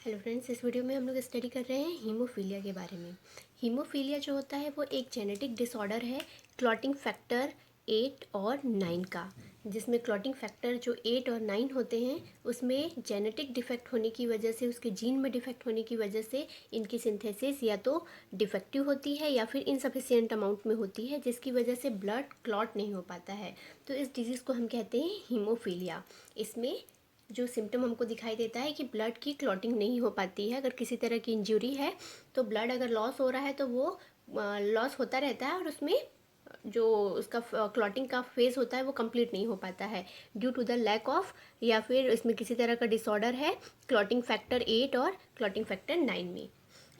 Hello friends, इस video में हम लोग स्टडी कर रहे हैं हीमोफीलिया के बारे में। हीमोफीलिया जो होता है वो एक जेनेटिक डिसऑर्डर है क्लॉटिंग फैक्टर 8 और 9 का, जिसमें क्लॉटिंग फैक्टर जो 8 और 9 होते हैं उसमें जेनेटिक डिफेक्ट होने की वजह से, उसके जीन में डिफेक्ट होने की वजह से इनकी सिंथेसिस या तो डिफेक्टिव होती है या फिर इनसफिशिएंट अमाउंट में होती है, जिसकी वजह से ब्लड क्लॉट नहीं हो पाता है। तो इस डिजीज़ को हम कहते हैं हीमोफीलिया। इसमें जो सिम्टम हमको दिखाई देता है कि ब्लड की क्लॉटिंग नहीं हो पाती है। अगर किसी तरह की इंजरी है तो ब्लड अगर लॉस हो रहा है तो वो लॉस होता रहता है और उसमें जो उसका क्लॉटिंग का फेज़ होता है वो कंप्लीट नहीं हो पाता है due to the lack of, या फिर इसमें किसी तरह का डिसऑर्डर है क्लॉटिंग फैक्टर 8 और क्लॉटिंग फैक्टर 9 में।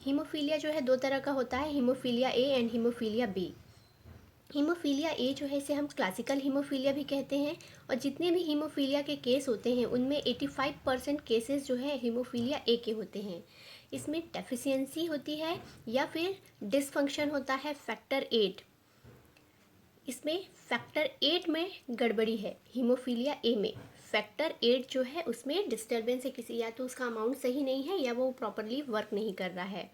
हीमोफीलिया जो है दो तरह का होता है, haemophilia A and haemophilia B. Haemophilia A जो है इसे हम क्लासिकल हीमोफीलिया भी कहते हैं, और जितने भी हीमोफीलिया के केस होते हैं उनमें 85% केसेस जो है हीमोफीलिया ए के होते हैं। इसमें डेफिशिएंसी होती है या फिर डिसफंक्शन होता है फैक्टर 8। इसमें फैक्टर 8 में गड़बड़ी है हीमोफीलिया ए में। फैक्टर 8 जो है उसमें डिस्टर्बेंस है, किसी या तो उसका अमाउंट सही नहीं है या वो प्रॉपरली वर्क नहीं कर रहा है।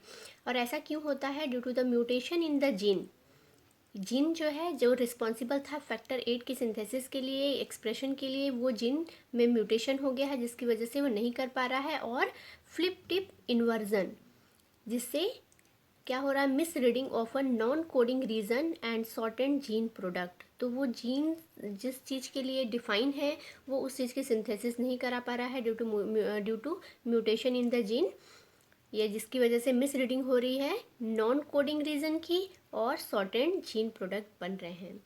और ऐसा क्यों होता है? Due to the mutation in the gene जो है जो रिस्पॉन्सिबल था फैक्टर 8 की सिंथेसिस के लिए, एक्सप्रेशन के लिए, वो जीन में म्यूटेशन हो गया है जिसकी वजह से वो नहीं कर पा रहा है। और फ्लिप टिप इन्वर्जन, जिससे क्या हो रहा है? Miss reading of a non coding region and shortened gene product. तो वो जीन जिस चीज़ के लिए डिफाइन है वो उस चीज़ की सिंथेसिस नहीं करा पा रहा है due to mutation in the gene, ये जिसकी वजह से मिस रीडिंग हो रही है नॉन कोडिंग रीजन की और शॉर्टेंड जीन प्रोडक्ट बन रहे हैं।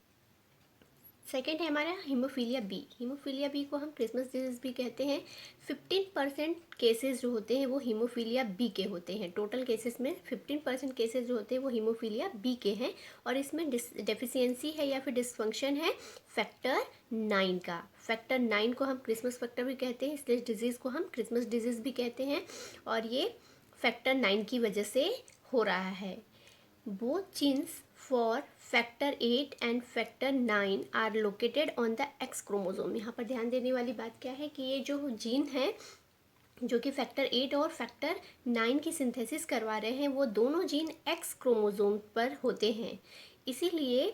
सेकेंड है हमारा हीमोफीलिया बी। हीमोफीलिया बी को हम क्रिसमस डिजीज़ भी कहते हैं। 15% केसेस जो होते हैं वो हीमोफीलिया बी के होते हैं। टोटल केसेस में 15% केसेस जो होते हैं वो हीमोफीलिया बी के हैं, और इसमें डेफिशिएंसी है या फिर डिसफंक्शन है फैक्टर 9 का। फैक्टर 9 को हम क्रिसमस फैक्टर भी कहते हैं, इसलिए डिजीज़ को हम क्रिसमस डिजीज़ भी कहते हैं, और ये फैक्टर 9 की वजह से हो रहा है। Both genes for factor 8 and factor 9 are located on the X chromosome। यहाँ पर ध्यान देने वाली बात क्या है कि ये जो जीन है जो कि फैक्टर 8 और फैक्टर 9 की सिंथेसिस करवा रहे हैं वो दोनों जीन एक्स क्रोमोसोम पर होते हैं। इसीलिए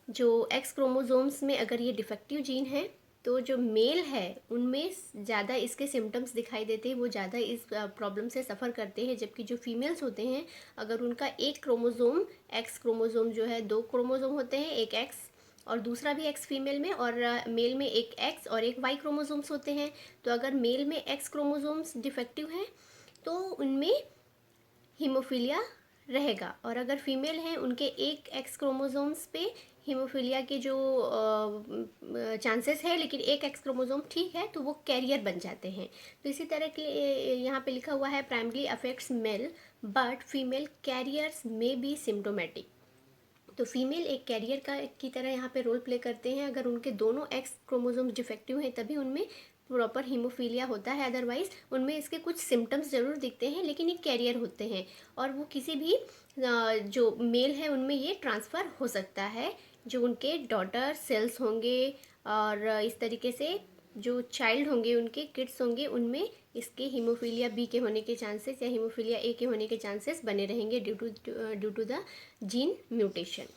जो एक्स क्रोमोसोम्स में अगर ये डिफेक्टिव जीन है तो जो मेल है उनमें ज़्यादा इसके सिम्टम्स दिखाई देते हैं, वो ज़्यादा इस प्रॉब्लम से सफ़र करते हैं। जबकि जो फीमेल्स होते हैं अगर उनका एक क्रोमोसोम, एक्स क्रोमोसोम जो है, दो क्रोमोसोम होते हैं, एक एक्स और दूसरा भी एक्स फीमेल में, और मेल में एक एक्स और एक वाई क्रोमोसोम्स होते हैं। तो अगर मेल में एक्स क्रोमोसोम्स डिफेक्टिव हैं तो उनमें हीमोफीलिया रहेगा, और अगर फीमेल हैं उनके एक एक्स क्रोमोसोम्स पे हीमोफीलिया के जो चांसेस है, लेकिन एक एक्स क्रोमोसोम ठीक है तो वो कैरियर बन जाते हैं। तो इसी तरह के यहाँ पे लिखा हुआ है primary affects male but female carriers में बी सिम्टोमेटिक। तो फीमेल एक कैरियर का की तरह यहाँ पे रोल प्ले करते हैं। अगर उनके दोनों एक्स क्रोमोसोम्स डिफेक्टिव हैं तभी उनमें प्रॉपर हीमोफीलिया होता है, अदरवाइज उनमें इसके कुछ सिम्टम्स ज़रूर दिखते हैं लेकिन एक कैरियर होते हैं, और वो किसी भी जो मेल है उनमें ये ट्रांसफ़र हो सकता है। जो उनके डॉटर सेल्स होंगे और इस तरीके से जो चाइल्ड होंगे, उनके किड्स होंगे, उनमें इसके हीमोफीलिया बी के होने के चांसेस या हीमोफीलिया ए के होने के चांसेस बने रहेंगे due to the gene mutation.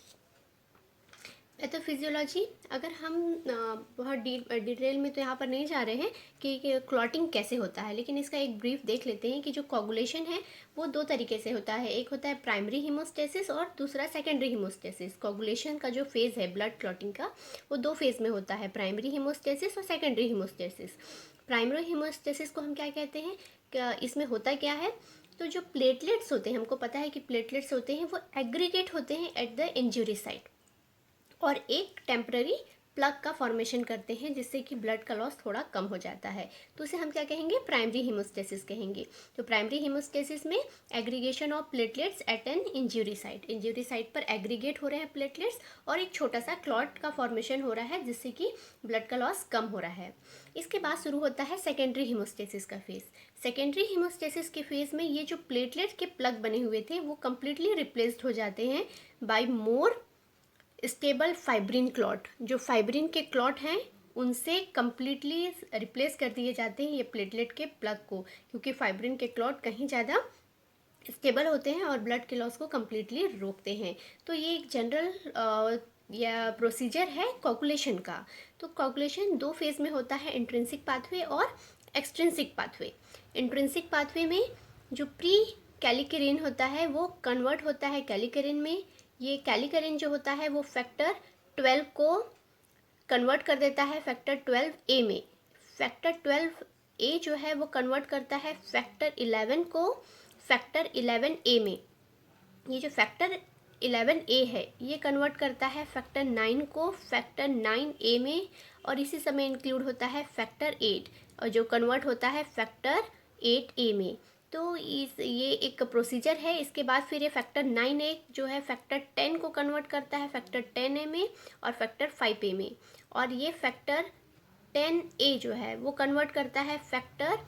Pathophysiology, अगर हम बहुत डिटेल में तो यहाँ पर नहीं जा रहे हैं कि क्लॉटिंग कैसे होता है, लेकिन इसका एक ब्रीफ देख लेते हैं कि जो कोगुलेशन है वो दो तरीके से होता है। एक होता है प्राइमरी हीमोस्टेसिस और दूसरा सेकेंडरी हीमोस्टेसिस। कोगुलेशन का जो फेज़ है ब्लड क्लॉटिंग का वो दो फेज़ में होता है, प्राइमरी हीमोस्टेसिस और सेकेंडरी हीमोस्टेसिस। प्राइमरी हीमोस्टेसिस को हम क्या कहते हैं? इसमें होता क्या है? तो जो प्लेटलेट्स होते हैं, हमको पता है कि प्लेटलेट्स होते हैं वो एग्रीगेट होते हैं एट द इंजरी साइट और एक टेम्पररी प्लग का फॉर्मेशन करते हैं जिससे कि ब्लड का लॉस थोड़ा कम हो जाता है। तो उसे हम क्या कहेंगे? प्राइमरी हीमोस्टेसिस कहेंगे। तो प्राइमरी हीमोस्टेसिस में aggregation of platelets at an injury site, injury site पर एग्रीगेट हो रहे हैं प्लेटलेट्स और एक छोटा सा क्लॉट का फॉर्मेशन हो रहा है जिससे कि ब्लड का लॉस कम हो रहा है। इसके बाद शुरू होता है सेकेंडरी हीमोस्टेसिस का फेज़। सेकेंडरी हीमोस्टेसिस के फेज़ में ये जो प्लेटलेट के प्लग बने हुए थे वो कम्प्लीटली रिप्लेस्ड हो जाते हैं by more stable fibrin clot. जो फाइब्रिन के क्लॉट हैं उनसे कम्प्लीटली रिप्लेस कर दिए जाते हैं ये प्लेटलेट के प्लग को, क्योंकि फाइब्रिन के क्लॉट कहीं ज़्यादा स्टेबल होते हैं और ब्लड के लॉस को कम्प्लीटली रोकते हैं। तो ये एक जनरल या प्रोसीजर है कोगुलेशन का। तो कोगुलेशन दो फेज़ में होता है, इंट्रिंसिक पाथवे और एक्सट्रिंसिक पाथवे। इंट्रिंसिक पाथवे में जो प्री कैलिकेरिन होता है वो कन्वर्ट होता है कैलिकेरिन में। ये कैलिकेरिन जो होता है वो फैक्टर 12 को कन्वर्ट कर देता है फैक्टर 12A में। फैक्टर 12A जो है वो कन्वर्ट करता है फैक्टर 11 को फैक्टर 11A में। ये जो फैक्टर 11A है ये कन्वर्ट करता है फैक्टर 9 को फैक्टर 9A में, और इसी समय इंक्लूड होता है फैक्टर 8 और जो कन्वर्ट होता है फैक्टर 8A में। तो ये एक प्रोसीजर है। इसके बाद फिर ये फैक्टर 9A जो है फैक्टर 10 को कन्वर्ट करता है फैक्टर 10A में और फैक्टर 5A में, और ये फैक्टर 10A जो है वो कन्वर्ट करता है फैक्टर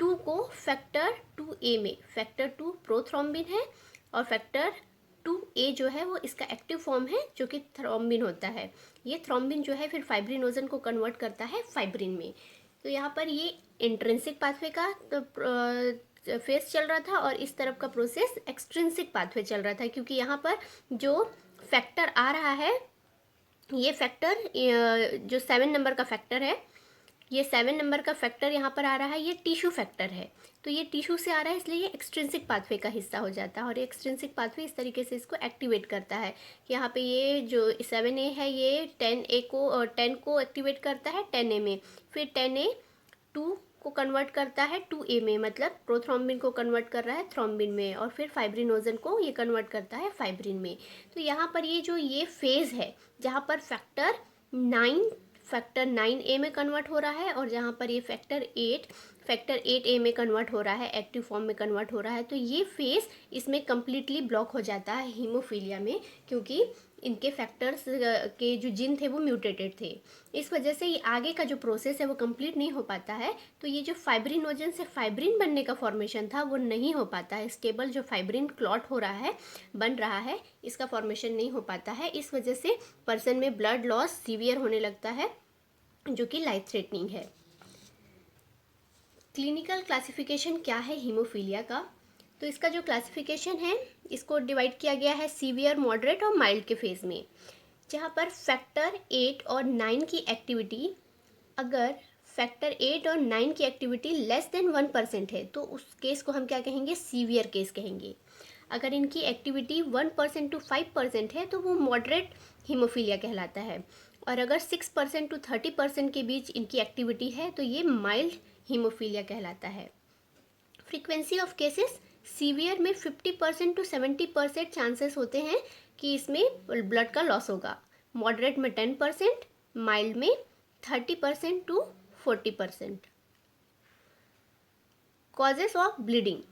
2 को फैक्टर 2A में। फैक्टर 2 प्रोथ्रोम्बिन है और फैक्टर 2A जो है वो इसका एक्टिव फॉर्म है जो कि थ्रोम्बिन होता है। ये थ्रोम्बिन जो है फिर फाइब्रिनोजन को कन्वर्ट करता है फाइब्रिन में। तो यहाँ पर ये इंट्रिंसिक पाथवे का फेस चल रहा था और इस तरफ का प्रोसेस एक्सट्रिंसिक पाथवे चल रहा था, क्योंकि यहाँ पर जो फैक्टर आ रहा है ये फैक्टर जो 7 नंबर का फैक्टर है, ये 7 नंबर का फैक्टर यहाँ पर आ रहा है, ये टिश्यू फैक्टर है। तो ये टिश्यू से आ रहा है इसलिए ये एक्सट्रिंसिक पाथवे का हिस्सा हो जाता है, और ये एक्सट्रिंसिक पाथवे इस तरीके से इसको एक्टिवेट करता है कि यहाँ पे ये जो 7A है ये 10 को एक्टिवेट करता है 10A में, फिर 10A 2 को कन्वर्ट करता है 2A में, मतलब प्रोथ्रोम्बिन को कन्वर्ट कर रहा है थ्रोम्बिन में, और फिर फाइब्रिनोजन को ये कन्वर्ट करता है फाइब्रिन में। तो यहाँ पर ये जो ये फेज़ है जहाँ पर फैक्टर 9A में कन्वर्ट हो रहा है, और जहाँ पर ये फैक्टर 8A में कन्वर्ट हो रहा है, एक्टिव फॉर्म में कन्वर्ट हो रहा है। तो ये फेज़ इसमें कम्प्लीटली ब्लॉक हो जाता है हीमोफीलिया में, क्योंकि इनके फैक्टर्स के जो जीन थे वो म्यूटेटेड थे। इस वजह से ये आगे का जो प्रोसेस है वो कंप्लीट नहीं हो पाता है। तो ये जो फाइब्रिनोजन से फाइब्रिन बनने का फॉर्मेशन था वो नहीं हो पाता है। स्टेबल जो फाइब्रिन क्लॉट हो रहा है, बन रहा है, इसका फॉर्मेशन नहीं हो पाता है। इस वजह से पर्सन में ब्लड लॉस सीवियर होने लगता है जो कि लाइफ थ्रेटनिंग है। क्लिनिकल क्लासिफिकेशन क्या है हीमोफीलिया का? तो इसका जो क्लासिफिकेशन है इसको डिवाइड किया गया है सीवियर, मॉडरेट और माइल्ड के फेज़ में, जहाँ पर फैक्टर 8 और 9 की एक्टिविटी, अगर फैक्टर 8 और 9 की एक्टिविटी लेस देन 1% है तो उस केस को हम क्या कहेंगे? सीवियर केस कहेंगे। अगर इनकी एक्टिविटी 1% टू 5% है तो वो मॉडरेट हीमोफीलिया कहलाता है, और अगर 6% टू 30% के बीच इनकी एक्टिविटी है तो ये माइल्ड हीमोफीलिया कहलाता है। फ्रीक्वेंसी ऑफ केसेस, सीवियर में 50% टू 70% चांसेस होते हैं कि इसमें ब्लड का लॉस होगा, मॉडरेट में 10%, माइल्ड में 30% to 40%। Causes of bleeding,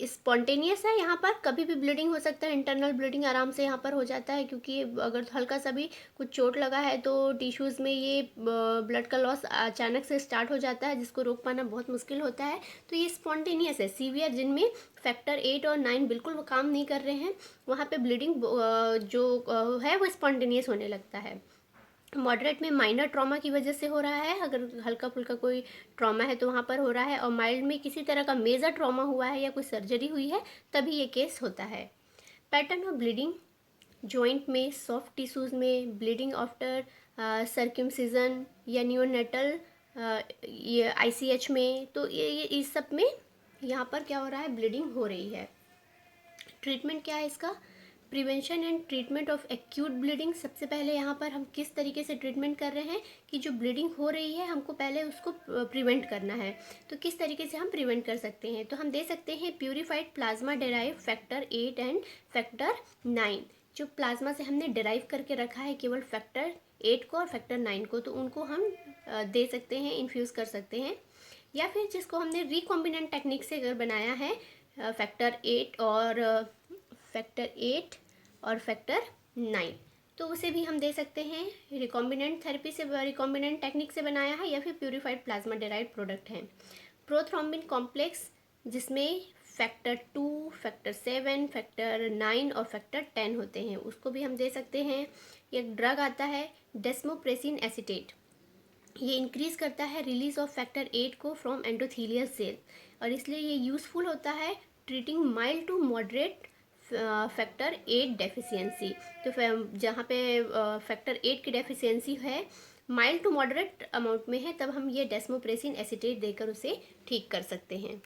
spontaneous है, यहाँ पर कभी भी ब्लीडिंग हो सकता है, इंटरनल ब्लीडिंग आराम से यहाँ पर हो जाता है, क्योंकि अगर हल्का सा भी कुछ चोट लगा है तो टिश्यूज़ में ये ब्लड का लॉस अचानक से स्टार्ट हो जाता है, जिसको रोक पाना बहुत मुश्किल होता है। तो ये स्पॉन्टेनियस है। सीवियर, जिनमें फैक्टर 8 और 9 बिल्कुल वो काम नहीं कर रहे हैं, वहाँ पर ब्लीडिंग जो है वो स्पॉन्टेनियस होने लगता है। मॉडरेट में माइनर ट्रॉमा की वजह से हो रहा है, अगर हल्का फुल्का कोई ट्रॉमा है तो वहाँ पर हो रहा है, और माइल्ड में किसी तरह का मेजर ट्रॉमा हुआ है या कोई सर्जरी हुई है तभी ये केस होता है। पैटर्न ऑफ ब्लीडिंग, जॉइंट में, सॉफ्ट टिश्यूज़ में, ब्लीडिंग आफ्टर सर्क्यूमसिजन या नियोनेटल ये ICH में, तो ये इस सब में यहाँ पर क्या हो रहा है? ब्लीडिंग हो रही है। ट्रीटमेंट क्या है इसका? Prevention and treatment of acute bleeding. सबसे पहले यहाँ पर हम किस तरीके से ट्रीटमेंट कर रहे हैं कि जो ब्लीडिंग हो रही है हमको पहले उसको प्रिवेंट करना है। तो किस तरीके से हम प्रिवेंट कर सकते हैं? तो हम दे सकते हैं purified plasma derive factor 8 and factor 9। जो प्लाज्मा से हमने डेराइव करके रखा है केवल फैक्टर 8 को और फैक्टर 9 को, तो उनको हम दे सकते हैं, इन्फ्यूज़ कर सकते हैं। या फिर जिसको हमने रिकॉम्बिनेंट टेक्निक से अगर बनाया है फैक्टर 8 और फैक्टर 9, तो उसे भी हम दे सकते हैं। रिकॉम्बिनेंट थेरेपी से, रिकॉम्बिनेंट टेक्निक से बनाया है, या फिर प्यूरिफाइड प्लाज्मा डेराइव्ड प्रोडक्ट है। प्रोथ्रोम्बिन कॉम्प्लेक्स, जिसमें फैक्टर 2, फैक्टर 7, फैक्टर 9 और फैक्टर 10 होते हैं, उसको भी हम दे सकते हैं। एक ड्रग आता है डेस्मोप्रेसिन एसीटेट, ये इंक्रीज़ करता है रिलीज ऑफ फैक्टर 8 को फ्रॉम एंडोथीलियल सेल, और इसलिए ये यूज़फुल होता है treating mild to moderate factor 8 deficiency. तो जहाँ पे फैक्टर 8 की डेफिशिएंसी है, माइल्ड टू मॉडरेट अमाउंट में है, तब हम ये डेस्मोप्रेसिन एसीटेट देकर उसे ठीक कर सकते हैं।